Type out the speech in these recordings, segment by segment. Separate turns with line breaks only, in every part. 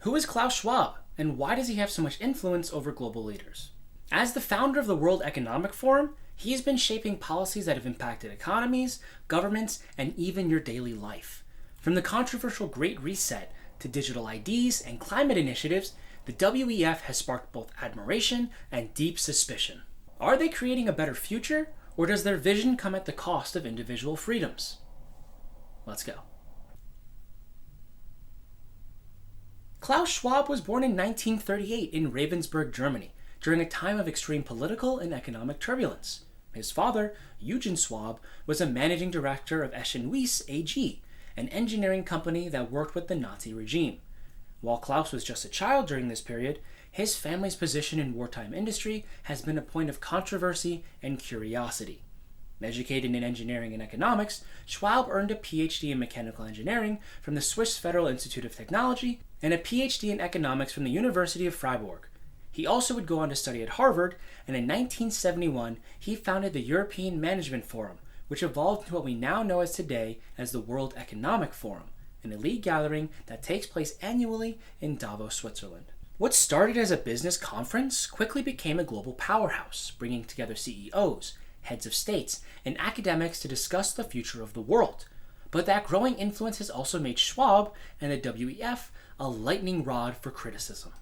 Who is Klaus Schwab, and why does he have so much influence over global leaders? As the founder of the World Economic Forum, he's been shaping policies that have impacted economies, governments, and even your daily life. From the controversial Great Reset to digital IDs and climate initiatives, the WEF has sparked both admiration and deep suspicion. Are they creating a better future, or does their vision come at the cost of individual freedoms? Let's go. Klaus Schwab was born in 1938 in Ravensburg, Germany, during a time of extreme political and economic turbulence. His father, Eugen Schwab, was a managing director of Eschen Wyss AG, an engineering company that worked with the Nazi regime. While Klaus was just a child during this period, his family's position in wartime industry has been a point of controversy and curiosity. Educated in engineering and economics, Schwab earned a PhD in mechanical engineering from the Swiss Federal Institute of Technology and a PhD in economics from the University of Freiburg. He also would go on to study at Harvard, and in 1971 he founded the European Management Forum, which evolved into what we now know as today as the World Economic Forum, an elite gathering that takes place annually in Davos, Switzerland. What started as a business conference quickly became a global powerhouse, bringing together CEOs, heads of states, and academics to discuss the future of the world. But that growing influence has also made Schwab and the WEF a lightning rod for criticism.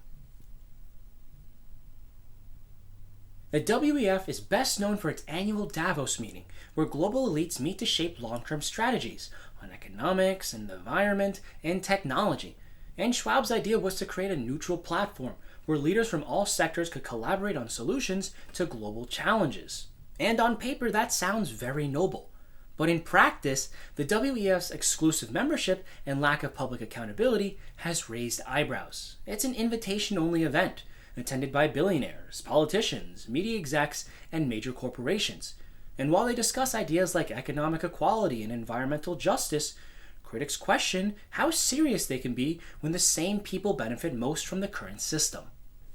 The WEF is best known for its annual Davos meeting, where global elites meet to shape long-term strategies on economics and the environment and technology. And Schwab's idea was to create a neutral platform where leaders from all sectors could collaborate on solutions to global challenges. And on paper, that sounds very noble. But in practice, the WEF's exclusive membership and lack of public accountability has raised eyebrows. It's an invitation-only event, attended by billionaires, politicians, media execs, and major corporations. And while they discuss ideas like economic equality and environmental justice, critics question how serious they can be when the same people benefit most from the current system.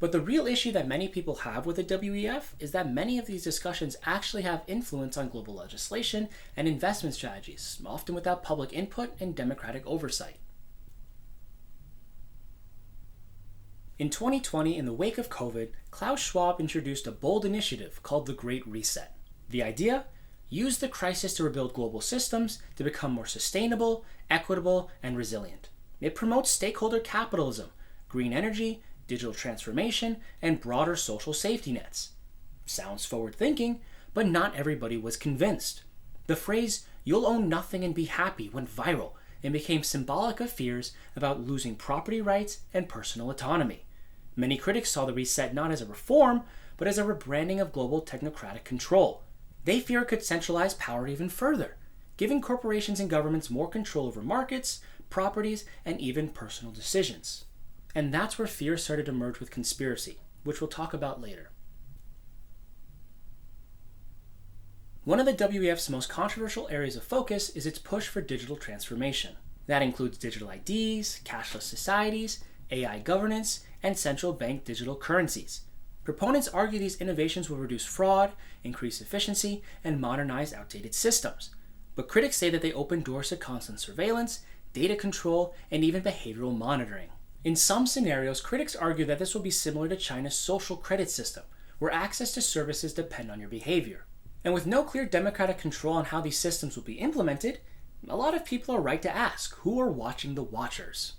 But the real issue that many people have with the WEF is that many of these discussions actually have influence on global legislation and investment strategies, often without public input and democratic oversight. In 2020, in the wake of COVID, Klaus Schwab introduced a bold initiative called the Great Reset. The idea? Use the crisis to rebuild global systems to become more sustainable, equitable, and resilient. It promotes stakeholder capitalism, green energy, digital transformation, and broader social safety nets. Sounds forward-thinking, but not everybody was convinced. The phrase, "you'll own nothing and be happy," went viral and became symbolic of fears about losing property rights and personal autonomy. Many critics saw the reset not as a reform, but as a rebranding of global technocratic control. They fear it could centralize power even further, giving corporations and governments more control over markets, properties, and even personal decisions. And that's where fear started to merge with conspiracy, which we'll talk about later. One of the WEF's most controversial areas of focus is its push for digital transformation. That includes digital IDs, cashless societies, AI governance, and central bank digital currencies. Proponents argue these innovations will reduce fraud, increase efficiency, and modernize outdated systems. But critics say that they open doors to constant surveillance, data control, and even behavioral monitoring. In some scenarios, critics argue that this will be similar to China's social credit system, where access to services depend on your behavior. And with no clear democratic control on how these systems will be implemented, a lot of people are right to ask, who are watching the watchers?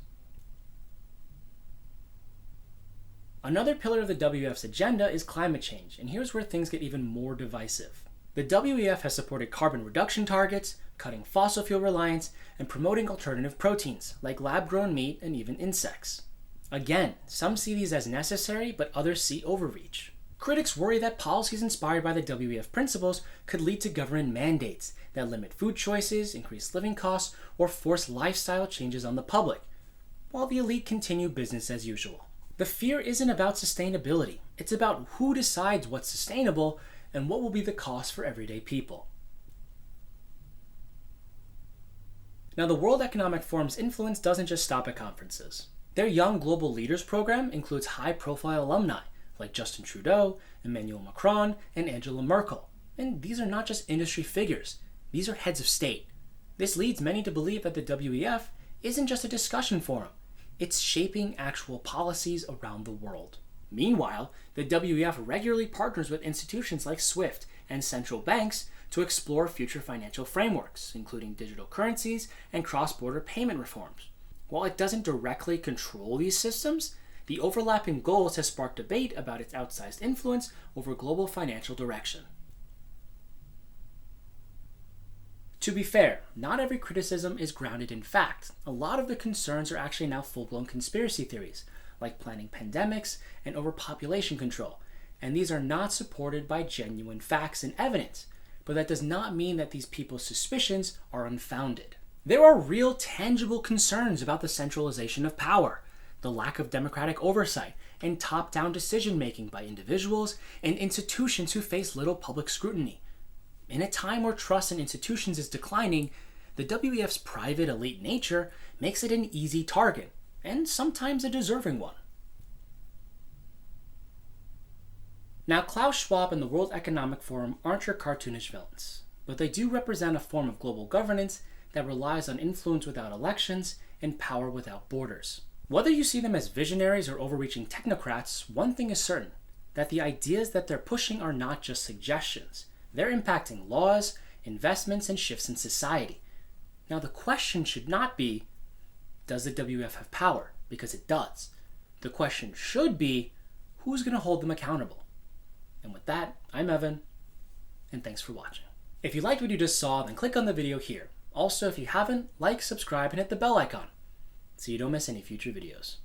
Another pillar of the WEF's agenda is climate change, and here's where things get even more divisive. The WEF has supported carbon reduction targets, cutting fossil fuel reliance, and promoting alternative proteins, like lab-grown meat and even insects. Again, some see these as necessary, but others see overreach. Critics worry that policies inspired by the WEF principles could lead to government mandates that limit food choices, increase living costs, or force lifestyle changes on the public, while the elite continue business as usual. The fear isn't about sustainability. It's about who decides what's sustainable and what will be the cost for everyday people. Now, the World Economic Forum's influence doesn't just stop at conferences. Their Young Global Leaders program includes high-profile alumni like Justin Trudeau, Emmanuel Macron, and Angela Merkel. And these are not just industry figures. These are heads of state. This leads many to believe that the WEF isn't just a discussion forum. It's shaping actual policies around the world. Meanwhile, the WEF regularly partners with institutions like SWIFT and central banks to explore future financial frameworks, including digital currencies and cross-border payment reforms. While it doesn't directly control these systems, the overlapping goals has sparked debate about its outsized influence over global financial direction. To be fair, not every criticism is grounded in fact. A lot of the concerns are actually now full-blown conspiracy theories, like planning pandemics and overpopulation control, and these are not supported by genuine facts and evidence. But that does not mean that these people's suspicions are unfounded. There are real tangible concerns about the centralization of power, the lack of democratic oversight, and top-down decision-making by individuals and institutions who face little public scrutiny. In a time where trust in institutions is declining, the WEF's private elite nature makes it an easy target, and sometimes a deserving one. Now, Klaus Schwab and the World Economic Forum aren't your cartoonish villains, but they do represent a form of global governance that relies on influence without elections and power without borders. Whether you see them as visionaries or overreaching technocrats, one thing is certain, that the ideas that they're pushing are not just suggestions. They're impacting laws, investments, and shifts in society. Now, the question should not be, does the WEF have power? Because it does. The question should be, who's going to hold them accountable? And with that, I'm Evan, and thanks for watching. If you liked what you just saw, then click on the video here. Also, if you haven't, like, subscribe, and hit the bell icon so you don't miss any future videos.